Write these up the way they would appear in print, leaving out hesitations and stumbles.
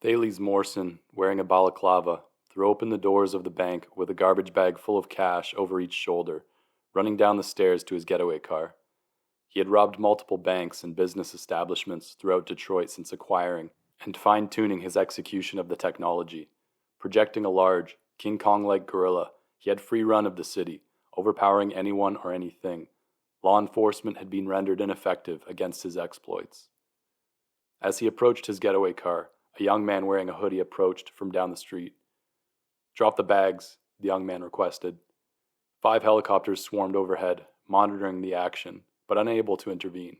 Thales Morrison, wearing a balaclava, threw open the doors of the bank with a garbage bag full of cash over each shoulder, running down the stairs to his getaway car. He had robbed multiple banks and business establishments throughout Detroit since acquiring and fine-tuning his execution of the technology. Projecting a large, King Kong-like gorilla, he had free run of the city, overpowering anyone or anything. Law enforcement had been rendered ineffective against his exploits. As he approached his getaway car, a young man wearing a hoodie approached from down the street. "Drop the bags," the young man requested. 5 helicopters swarmed overhead, monitoring the action, but unable to intervene.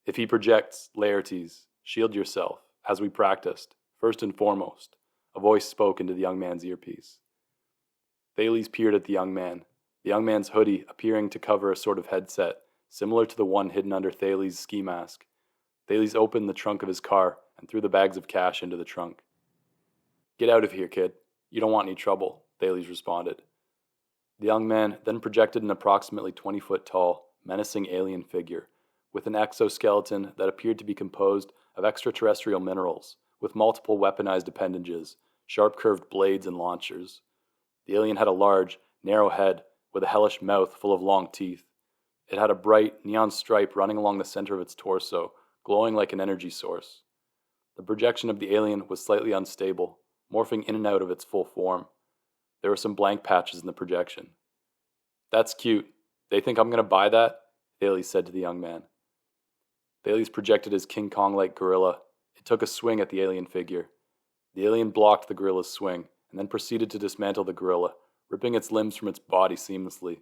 "If he projects, Laertes, shield yourself, as we practiced, first and foremost," a voice spoke into the young man's earpiece. Thales peered at the young man's hoodie appearing to cover a sort of headset, similar to the one hidden under Thales' ski mask. Thales opened the trunk of his car and threw the bags of cash into the trunk. "Get out of here, kid. You don't want any trouble," Thales responded. The young man then projected an approximately 20-foot tall, menacing alien figure, with an exoskeleton that appeared to be composed of extraterrestrial minerals, with multiple weaponized appendages, sharp curved blades and launchers. The alien had a large, narrow head with a hellish mouth full of long teeth. It had a bright, neon stripe running along the center of its torso, glowing like an energy source. The projection of the alien was slightly unstable, morphing in and out of its full form. There were some blank patches in the projection. "That's cute. They think I'm going to buy that?" Thales said to the young man. Thales projected his King Kong-like gorilla. It took a swing at the alien figure. The alien blocked the gorilla's swing, and then proceeded to dismantle the gorilla, ripping its limbs from its body seamlessly.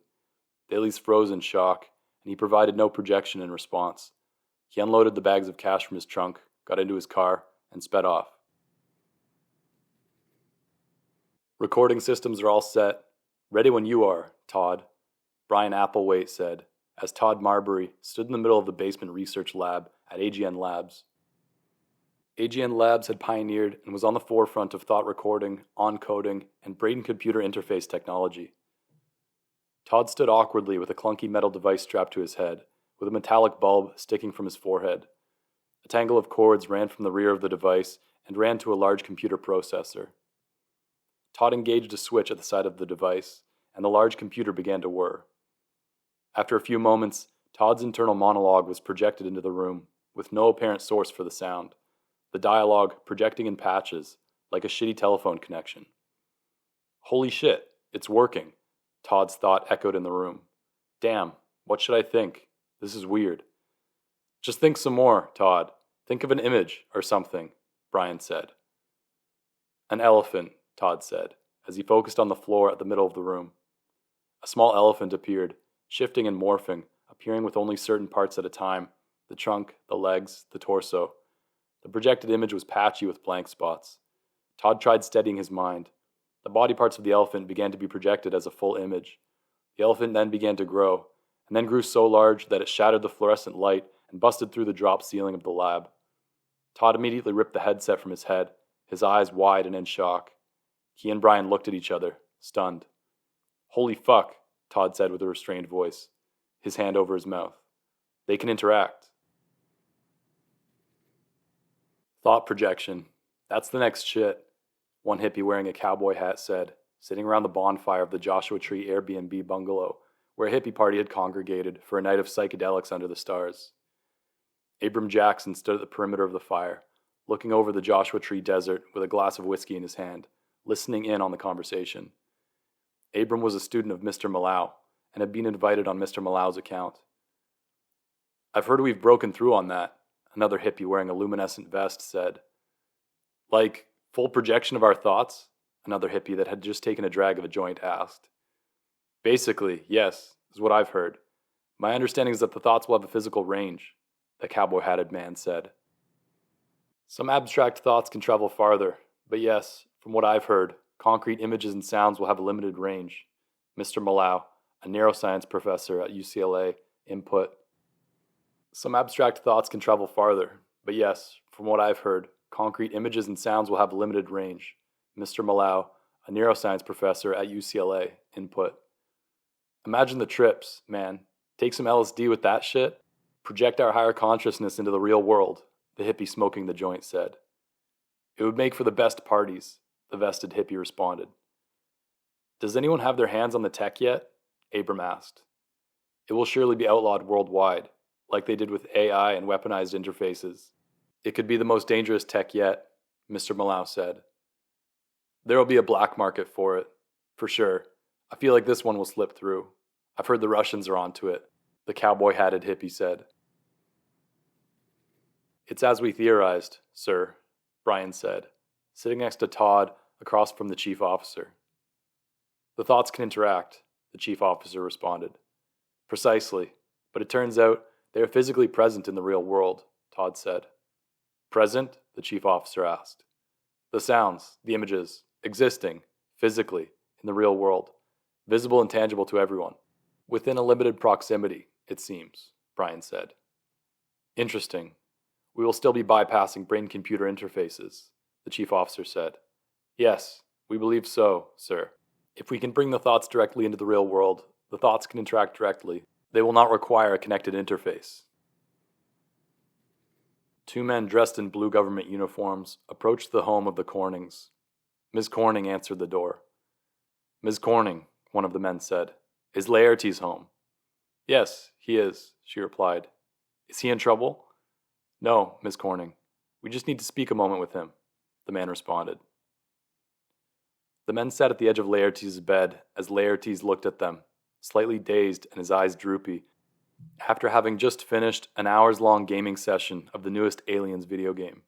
Thales froze in shock, and he provided no projection in response. He unloaded the bags of cash from his trunk, got into his car, and sped off. "Recording systems are all set. Ready when you are, Todd," Brian Applewhite said, as Todd Marbury stood in the middle of the basement research lab at AGN Labs. AGN Labs had pioneered and was on the forefront of thought recording, on-coding, and brain-computer interface technology. Todd stood awkwardly with a clunky metal device strapped to his head, with a metallic bulb sticking from his forehead. A tangle of cords ran from the rear of the device and ran to a large computer processor. Todd engaged a switch at the side of the device, and the large computer began to whir. After a few moments, Todd's internal monologue was projected into the room, with no apparent source for the sound, the dialogue projecting in patches, like a shitty telephone connection. "Holy shit, it's working," Todd's thought echoed in the room. "Damn, what should I think? This is weird." "Just think some more, Todd. Think of an image or something," Brian said. "An elephant," Todd said, as he focused on the floor at the middle of the room. A small elephant appeared, shifting and morphing, appearing with only certain parts at a time: the trunk, the legs, the torso. The projected image was patchy with blank spots. Todd tried steadying his mind. The body parts of the elephant began to be projected as a full image. The elephant then began to grow, and then grew so large that it shattered the fluorescent light and busted through the drop ceiling of the lab. Todd immediately ripped the headset from his head, his eyes wide and in shock. He and Brian looked at each other, stunned. "Holy fuck," Todd said with a restrained voice, his hand over his mouth. "They can interact." "Thought projection. That's the next shit," one hippie wearing a cowboy hat said, sitting around the bonfire of the Joshua Tree Airbnb bungalow, where a hippie party had congregated for a night of psychedelics under the stars. Abram Jackson stood at the perimeter of the fire, looking over the Joshua Tree desert with a glass of whiskey in his hand, listening in on the conversation. Abram was a student of Mr. Malau, and had been invited on Mr. Malau's account. "I've heard we've broken through on that," another hippie wearing a luminescent vest said. "Like, full projection of our thoughts?" another hippie that had just taken a drag of a joint asked. "Basically, yes, is what I've heard. My understanding is that the thoughts will have a physical range," the cowboy-hatted man said. "Some abstract thoughts can travel farther, but yes, from what I've heard, concrete images and sounds will have a limited range," Mr. Malau, a neuroscience professor at UCLA, input. "Some abstract thoughts can travel farther, but yes, from what I've heard, concrete images and sounds will have a limited range," Mr. Malau, a neuroscience professor at UCLA, input. Imagine the trips, man. Take some LSD with that shit. Project our higher consciousness into the real world, the hippie smoking the joint said. It would make for the best parties, the vested hippie responded. Does anyone have their hands on the tech yet? Abram asked. It will surely be outlawed worldwide, like they did with AI and weaponized interfaces. It could be the most dangerous tech yet, Mr. Malau said. There will be a black market for it, for sure. I feel like this one will slip through. I've heard the Russians are onto it, the cowboy-hatted hippie said. It's as we theorized, sir, Brian said, sitting next to Todd across from the chief officer. The thoughts can interact, the chief officer responded. Precisely, but it turns out they are physically present in the real world, Todd said. Present? The chief officer asked. The sounds, the images, existing, physically, in the real world, visible and tangible to everyone. Within a limited proximity, it seems, Brian said. Interesting. We will still be bypassing brain-computer interfaces, the chief officer said. Yes, we believe so, sir. If we can bring the thoughts directly into the real world, the thoughts can interact directly. They will not require a connected interface. Two men dressed in blue government uniforms approached the home of the Cornings. Ms. Corning answered the door. Ms. Corning, one of the men said, is Laertes home? Yes, he is, she replied. Is he in trouble? No, Ms. Corning. We just need to speak a moment with him, the man responded. The men sat at the edge of Laertes' bed as Laertes looked at them, slightly dazed and his eyes droopy, after having just finished an hours-long gaming session of the newest Aliens video game.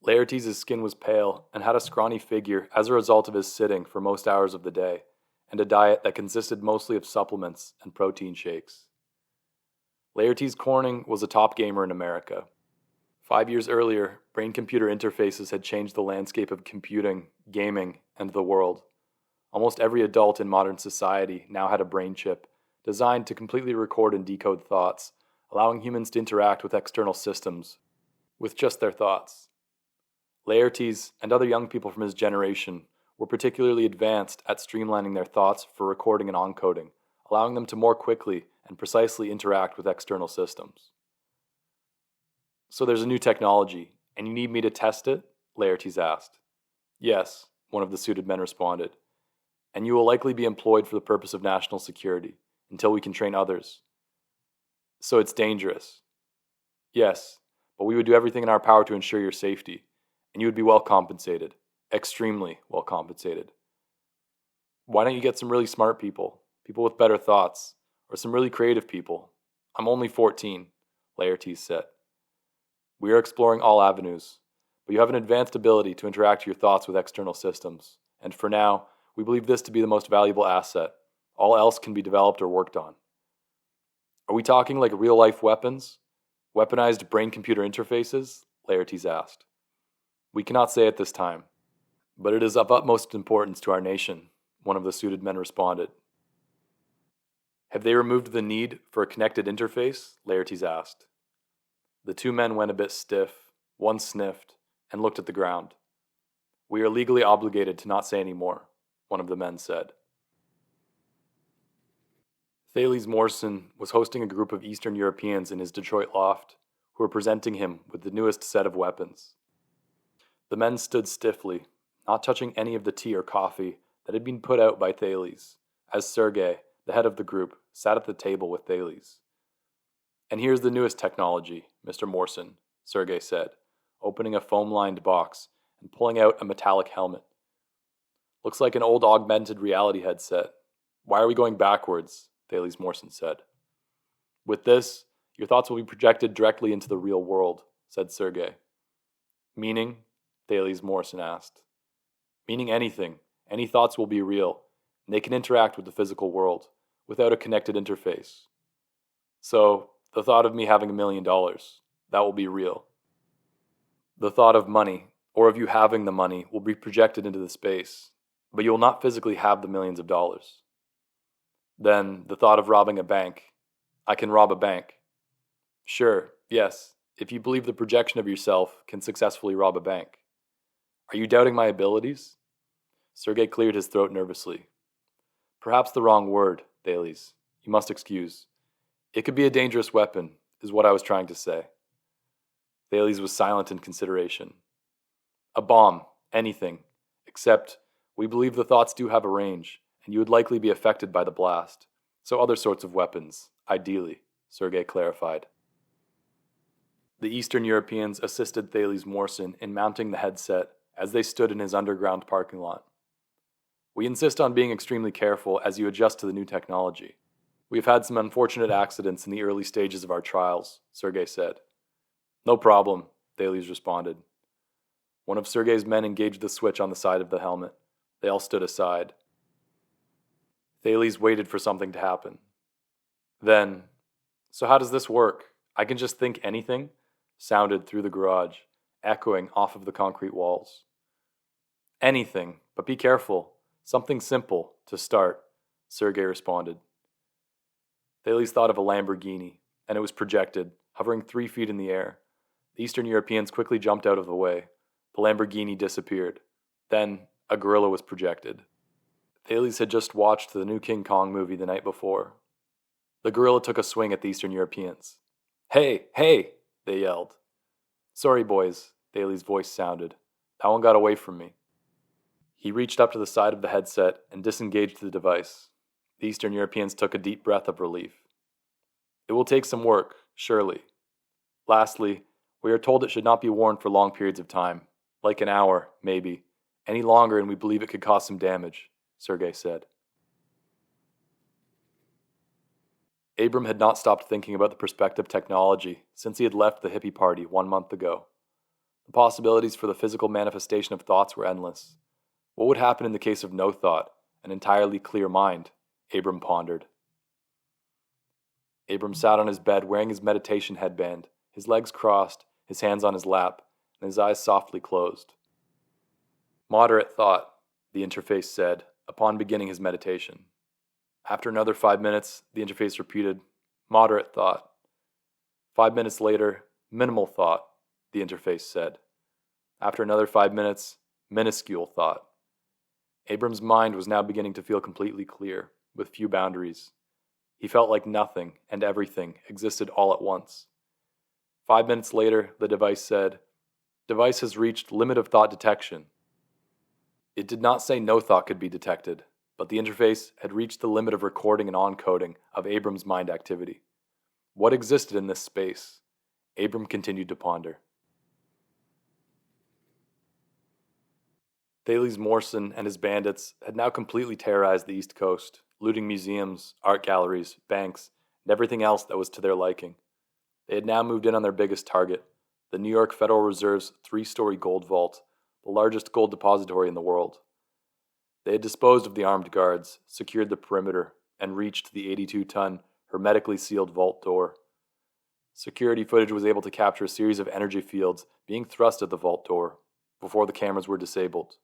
Laertes' skin was pale and had a scrawny figure as a result of his sitting for most hours of the day, and a diet that consisted mostly of supplements and protein shakes. Laertes Corning was a top gamer in America. 5 years earlier, brain-computer interfaces had changed the landscape of computing, gaming, and the world. Almost every adult in modern society now had a brain chip, designed to completely record and decode thoughts, allowing humans to interact with external systems with just their thoughts. Laertes and other young people from his generation were particularly advanced at streamlining their thoughts for recording and encoding, allowing them to more quickly and precisely interact with external systems. So there's a new technology, and you need me to test it? Laertes asked. Yes, one of the suited men responded. And you will likely be employed for the purpose of national security, until we can train others. So it's dangerous. Yes, but we would do everything in our power to ensure your safety, and you would be well compensated, extremely well compensated. Why don't you get some really smart people, people with better thoughts, or some really creative people? I'm only 14, Laertes said. We are exploring all avenues, but you have an advanced ability to interact your thoughts with external systems, and for now, we believe this to be the most valuable asset. All else can be developed or worked on. Are we talking like real-life weapons? Weaponized brain-computer interfaces? Laertes asked. We cannot say at this time, but it is of utmost importance to our nation, one of the suited men responded. Have they removed the need for a connected interface? Laertes asked. The two men went a bit stiff, one sniffed, and looked at the ground. We are legally obligated to not say any more, one of the men said. Thales Morrison was hosting a group of Eastern Europeans in his Detroit loft, who were presenting him with the newest set of weapons. The men stood stiffly, not touching any of the tea or coffee that had been put out by Thales, as Sergei, the head of the group, sat at the table with Thales. And here's the newest technology, Mr. Morrison, Sergei said, opening a foam-lined box and pulling out a metallic helmet. Looks like an old augmented reality headset. Why are we going backwards? Thales Morrison said. With this, your thoughts will be projected directly into the real world, said Sergei. Meaning? Thales Morrison asked. Meaning anything. Any thoughts will be real, and they can interact with the physical world, without a connected interface. So, the thought of me having $1 million, that will be real. The thought of money, or of you having the money, will be projected into the space, but you will not physically have the millions of dollars. Then, the thought of robbing a bank. I can rob a bank. Sure, yes, if you believe the projection of yourself can successfully rob a bank. Are you doubting my abilities? Sergei cleared his throat nervously. Perhaps the wrong word, Thales. You must excuse. It could be a dangerous weapon, is what I was trying to say. Thales was silent in consideration. A bomb, anything, except we believe the thoughts do have a range, and you would likely be affected by the blast. So other sorts of weapons, ideally, Sergei clarified. The Eastern Europeans assisted Thales Morrison in mounting the headset as they stood in his underground parking lot. We insist on being extremely careful as you adjust to the new technology. We've had some unfortunate accidents in the early stages of our trials, Sergei said. No problem, Thales responded. One of Sergei's men engaged the switch on the side of the helmet. They all stood aside. Thales waited for something to happen. Then, so how does this work? I can just think anything? Sounded through the garage, echoing off of the concrete walls. Anything, but be careful. Something simple, to start, Sergei responded. Thales thought of a Lamborghini, and it was projected, hovering 3 feet in the air. The Eastern Europeans quickly jumped out of the way. The Lamborghini disappeared. Then, a gorilla was projected. Thales had just watched the new King Kong movie the night before. The gorilla took a swing at the Eastern Europeans. Hey, hey, they yelled. Sorry, boys, Thales' voice sounded. That one got away from me. He reached up to the side of the headset and disengaged the device. The Eastern Europeans took a deep breath of relief. It will take some work, surely. Lastly, we are told it should not be worn for long periods of time, like an hour, maybe. Any longer and we believe it could cause some damage, Sergei said. Abram had not stopped thinking about the prospective technology since he had left the hippie party 1 month ago. The possibilities for the physical manifestation of thoughts were endless. What would happen in the case of no thought, an entirely clear mind? Abram pondered. Abram sat on his bed wearing his meditation headband, his legs crossed, his hands on his lap, and his eyes softly closed. Moderate thought, the interface said, upon beginning his meditation. After another 5 minutes, the interface repeated, moderate thought. 5 minutes later, minimal thought, the interface said. After another 5 minutes, minuscule thought. Abram's mind was now beginning to feel completely clear, with few boundaries. He felt like nothing and everything existed all at once. 5 minutes later, the device said, device has reached limit of thought detection. It did not say no thought could be detected, but the interface had reached the limit of recording and encoding of Abram's mind activity. What existed in this space? Abram continued to ponder. Thales Morrison and his bandits had now completely terrorized the East Coast, looting museums, art galleries, banks, and everything else that was to their liking. They had now moved in on their biggest target, the New York Federal Reserve's 3-story gold vault, the largest gold depository in the world. They had disposed of the armed guards, secured the perimeter, and reached the 82-ton, hermetically sealed vault door. Security footage was able to capture a series of energy fields being thrust at the vault door before the cameras were disabled.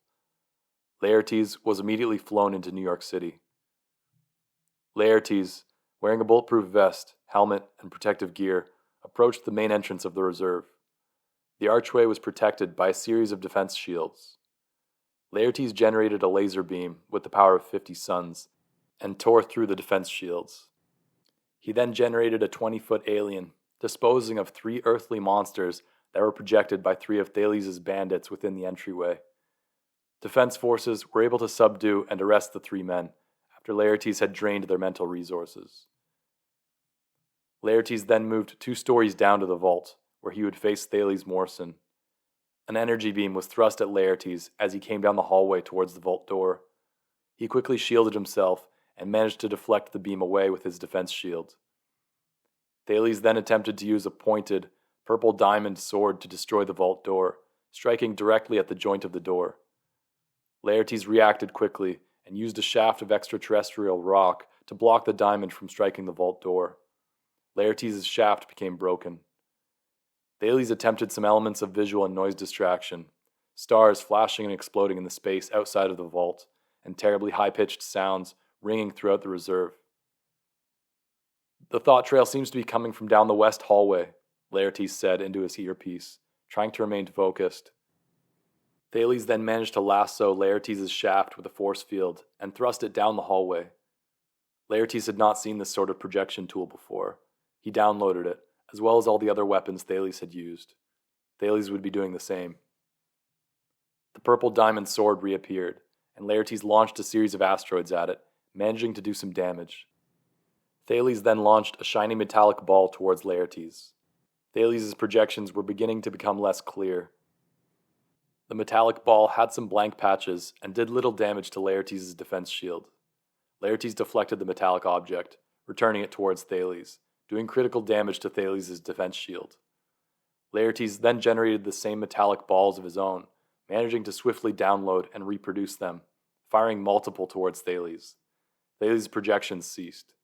Laertes was immediately flown into New York City. Laertes, wearing a bulletproof vest, helmet, and protective gear, approached the main entrance of the reserve. The archway was protected by a series of defense shields. Laertes generated a laser beam with the power of 50 suns and tore through the defense shields. He then generated a 20-foot alien, disposing of 3 earthly monsters that were projected by 3 of Thales' bandits within the entryway. Defense forces were able to subdue and arrest the 3 men after Laertes had drained their mental resources. Laertes then moved 2 stories down to the vault, where he would face Thales Morrison. An energy beam was thrust at Laertes as he came down the hallway towards the vault door. He quickly shielded himself and managed to deflect the beam away with his defense shield. Thales then attempted to use a pointed, purple diamond sword to destroy the vault door, striking directly at the joint of the door. Laertes reacted quickly and used a shaft of extraterrestrial rock to block the diamond from striking the vault door. Laertes' shaft became broken. Thales attempted some elements of visual and noise distraction, stars flashing and exploding in the space outside of the vault, and terribly high-pitched sounds ringing throughout the reserve. The thought trail seems to be coming from down the west hallway, Laertes said into his earpiece, trying to remain focused. Thales then managed to lasso Laertes' shaft with a force field and thrust it down the hallway. Laertes had not seen this sort of projection tool before. He downloaded it, as well as all the other weapons Thales had used. Thales would be doing the same. The purple diamond sword reappeared, and Laertes launched a series of asteroids at it, managing to do some damage. Thales then launched a shiny metallic ball towards Laertes. Thales' projections were beginning to become less clear. The metallic ball had some blank patches and did little damage to Laertes' defense shield. Laertes deflected the metallic object, returning it towards Thales, doing critical damage to Thales' defense shield. Laertes then generated the same metallic balls of his own, managing to swiftly download and reproduce them, firing multiple towards Thales. Thales' projections ceased.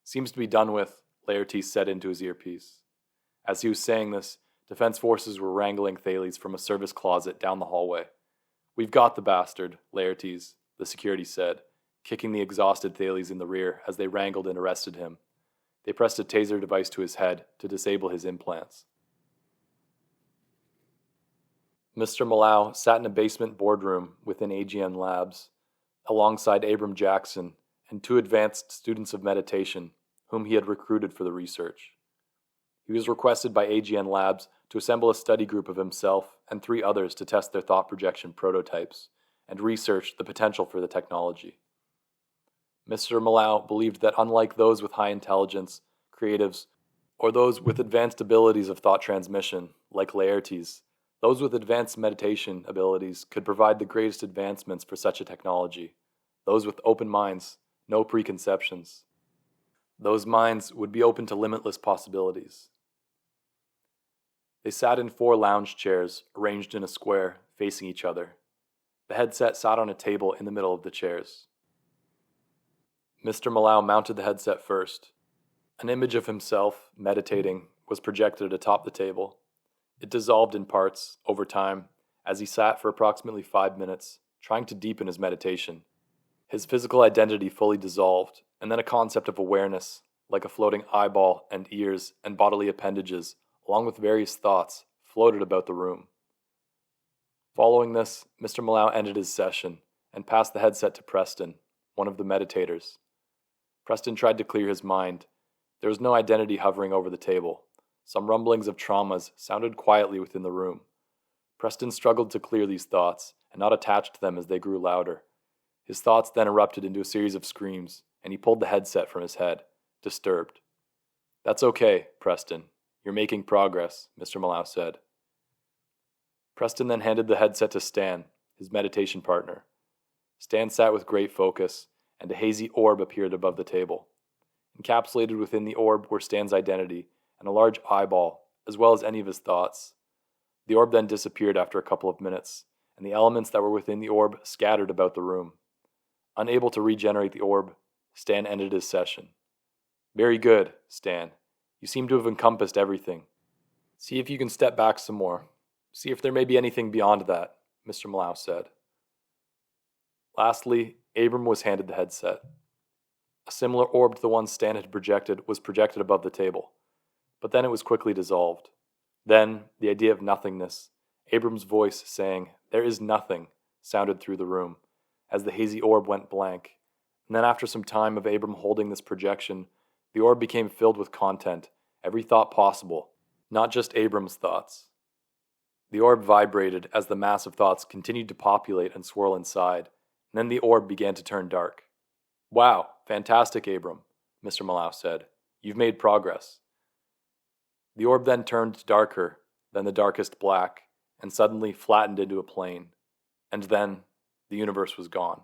"Seems to be done with," Laertes said into his earpiece. As he was saying this, defense forces were wrangling Thales from a service closet down the hallway. "We've got the bastard, Laertes," the security said, kicking the exhausted Thales in the rear as they wrangled and arrested him. They pressed a taser device to his head to disable his implants. Mr. Malau sat in a basement boardroom within AGN Labs, alongside Abram Jackson and two advanced students of meditation whom he had recruited for the research. He was requested by AGN Labs to assemble a study group of himself and 3 others to test their thought projection prototypes and research the potential for the technology. Mr. Malau believed that unlike those with high intelligence, creatives, or those with advanced abilities of thought transmission, like Laertes, those with advanced meditation abilities could provide the greatest advancements for such a technology. Those with open minds, no preconceptions. Those minds would be open to limitless possibilities. They sat in 4 lounge chairs, arranged in a square, facing each other. The headset sat on a table in the middle of the chairs. Mr. Malau mounted the headset first. An image of himself, meditating, was projected atop the table. It dissolved in parts, over time, as he sat for approximately 5 minutes, trying to deepen his meditation. His physical identity fully dissolved, and then a concept of awareness, like a floating eyeball and ears and bodily appendages, along with various thoughts, floated about the room. Following this, Mr. Malau ended his session and passed the headset to Preston, one of the meditators. Preston tried to clear his mind. There was no identity hovering over the table. Some rumblings of traumas sounded quietly within the room. Preston struggled to clear these thoughts and not attach to them as they grew louder. His thoughts then erupted into a series of screams, and he pulled the headset from his head, disturbed. "That's okay, Preston. You're making progress," Mr. Malau said. Preston then handed the headset to Stan, his meditation partner. Stan sat with great focus, and a hazy orb appeared above the table. Encapsulated within the orb were Stan's identity and a large eyeball, as well as any of his thoughts. The orb then disappeared after a couple of minutes, and the elements that were within the orb scattered about the room. Unable to regenerate the orb, Stan ended his session. "Very good, Stan. You seem to have encompassed everything. See if you can step back some more. See if there may be anything beyond that," Mr. Malau said. Lastly, Abram was handed the headset. A similar orb to the one Stan had projected was projected above the table, but then it was quickly dissolved. Then, the idea of nothingness, Abram's voice saying, "There is nothing," sounded through the room, as the hazy orb went blank, and then after some time of Abram holding this projection, the orb became filled with content, every thought possible, not just Abram's thoughts. The orb vibrated as the mass of thoughts continued to populate and swirl inside, and then the orb began to turn dark. "Wow, fantastic, Abram," Mr. Malau said. "You've made progress." The orb then turned darker, then the darkest black, and suddenly flattened into a plane. And then, the universe was gone.